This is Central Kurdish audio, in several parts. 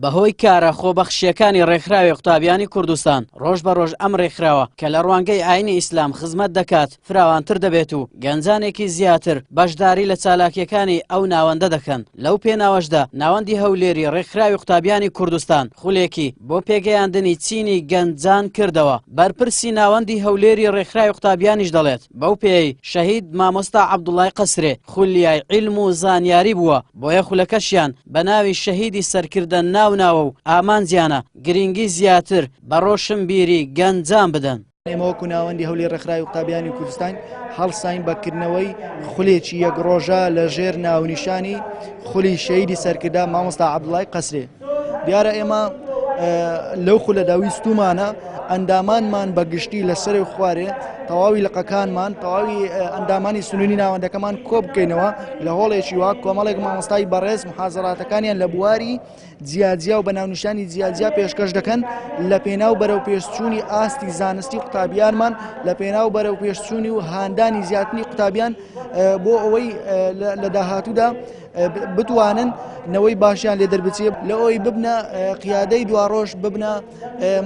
بەهۆی کارە خۆبەخشیەکانی ڕێکخراوی قوتابیانی کوردستان ڕۆژ بە ڕۆژ ئەم ڕێکخراوە کە لە ڕوانگەی ئاینی ئیسلام خزمەت دەکات فراوانتر دەبێت و گەنجانێکی زیاتر بەشداری لە چالاکیەکانی ئەو ناوەندە دەکەن. لەو پێناوەشدا ناوەندی هەولێری ڕێکخراوی قوتابیانی کوردستان خولێکی بۆ پێگەیاندنی چینی گەنجان کردەوە. بەرپرسی ناوەندی هەولێری ڕێکخراوی قوتابیانیش دەڵێت بەو پێی شەهید مامۆستا عەبدوڵای قەسرێ خولیای عیلم و زانیاری بووە، بۆیە خولەکەشیان بە ناوی شەهیدی سەرکردە ناوناوە و ئامانجیانە گرنگی زیاتر بە ڕۆشنبیری گەنجان بدەن. ئێمە وەکو ناوەندی هەولێر ڕێکخراوی قوتابیانی کوردستان هەڵساین بەکردنەوەی خولێکی یەک ڕۆژە لە ژێر ناونیشانی خولی شەهیدی سەرکردە مامۆستا عەبدوڵای قەسرێ. دیارە ئێمە لەو خولەدا ویستومانە ئەندامانمان بەگشتی لەسەر خوارێ تەواوی لقەکانمان تەواوی ئەندامانی سنووری ناوەندەکەمان کۆ بکەینەوە لە هۆڵێکی وا کۆمەڵێک مامۆستای بەڕێز محازەراتەکانیان لە بواری جیاجیا و بە ناونیشانی جیاجیا پێشکەش دەکەن لە پێناو بەرەو پێشچوونی ئاستی زانستی قوتابیانمان لە پێناو بەرەو پێشچوونی و هاندانی زیاتنی قوتابیان بۆ ئەوەی لە داهاتوودا بتوانن نەوەی باشیان لێ دەربچێ لە ئەوەی ببنە قیادەی دواڕۆژ ببنە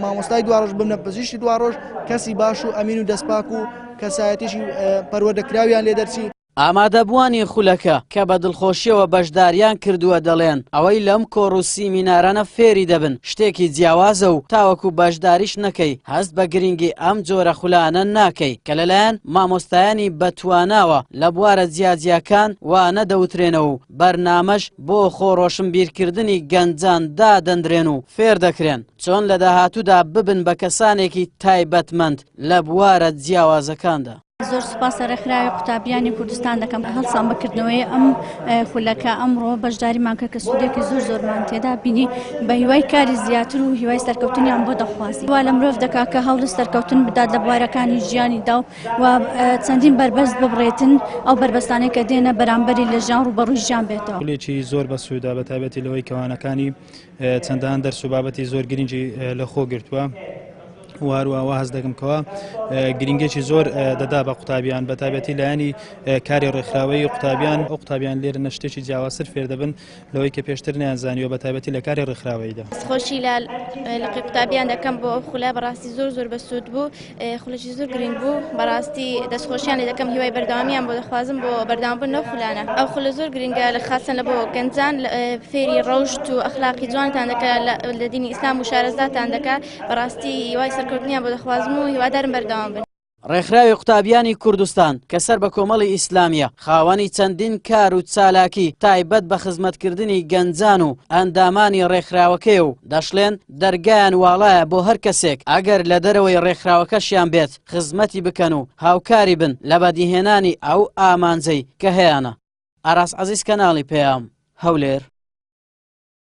مامۆستای دواڕۆژ ببنە پزیشتی دواڕۆژ کەسی باش و ئەمین و دەستپاک و کەسایەتیشی پەروەردەکراویان لێ دەرچی. ئامادەبووانی خولەکە کە بە دڵخۆشیەوە بەشداریان کردووە دەڵێن ئەوەی لەم کۆڕوسی مینارانە فێری دەبن شتێکی جیاوازە و تاوەکو بەشداریش نەکەی هەست بە گرنگی ئەم جۆرە خولانە ناکەی کە لەلایەن مامۆستایانی بەتواناوە لە بوارە جیاجیاکان وا نەدەوترێنەوە و بەرنامەش بۆ خۆڕۆشنبیرکردنی گەنجان دادەندرێن و فێر دەکرێن چۆن لە داهاتوودا ببن بە کەسانێکی تایبەتمەند لە بوارە جیاوازەکاندا. زۆر سوپاسە ڕێکخراوی قوتابیانی کوردستان دەکەم هەڵسان بەکردنەوەی ئەم خولەکە ئەمڕۆ بەشداریمان کرد کە سوودێکی زۆرمان تێدا بینی بە هیوای کاری زیاتر و هیوای سەرکەوتنیان بۆ دەخوازی وا لە مرۆڤ دەکا کە هەوڵ سەرکەوتن بدات لە بوارەکانی ژیانیدا و چەندین بربەست ببڕێتن ئەو بربەستانەی کە دێنە بەرامبەری لە ژیان و بەڕووی ژیان بێتەوە. خولێکی زۆر بە سوودا بە تایبەتی لەوەی کەوانەکانی چەندان دەرس و بابەتی زۆر گرنگی لەخۆ گرتووە. واروەوە هەست دەکەمکەوە گرنگێکی زۆر دەدا بە قوتابیان بە تایبەتی لایەنی کاری ڕێکخراوەی قوتابیان ئەو قوتابیان لێرە نەشتێکی جیاوازتر فێر دەبن لەوەی کە پێشتر نەیانزانیوە بە تایبەتی لە کاری ڕێکخراوەیدا. خۆشی لە قوتابیان دەکەم بۆ ئەو خولە بەڕاستی زۆر بەسوود بوو خولەکی زۆر گرنگ بوو بەڕاستی دەستخۆشیان لێ دەکەم هیوای بەردەوامیان بۆ دەخوازم بۆ بەردەوامبوون لەو خولانە. ئەو خولە زۆر گرنگە لە خاصن لە بۆ گەنجان فێری ڕەوشت و ئەخلاقی جوانتان دەکات لە دینی ئیسلام و شارەزاتان دەکات بەڕاستی هیوای سەرکەوتنیان بۆ دەخوازم ڕێکخراوی قوتابیانی کوردستان کە سەر بە کۆمەڵی ئیسلامیە خاوەنی چەندین کار و چالاکی تایبەت بە خزمەتکردنی گەنجان و ئەندامانی ڕێکخراوەکەی و دەشڵێن دەرگایان واڵایە بۆ هەر کەسێک ئەگەر لە دەرەوەی ڕێکخراوەکەشیان بێت خزمەتی بکەن و هاوکاری بن لە بەدیهێنانی ئەو ئامانجەی کە هەیەە. ئاراس عەزیز کەناڵی پێام هەولێر.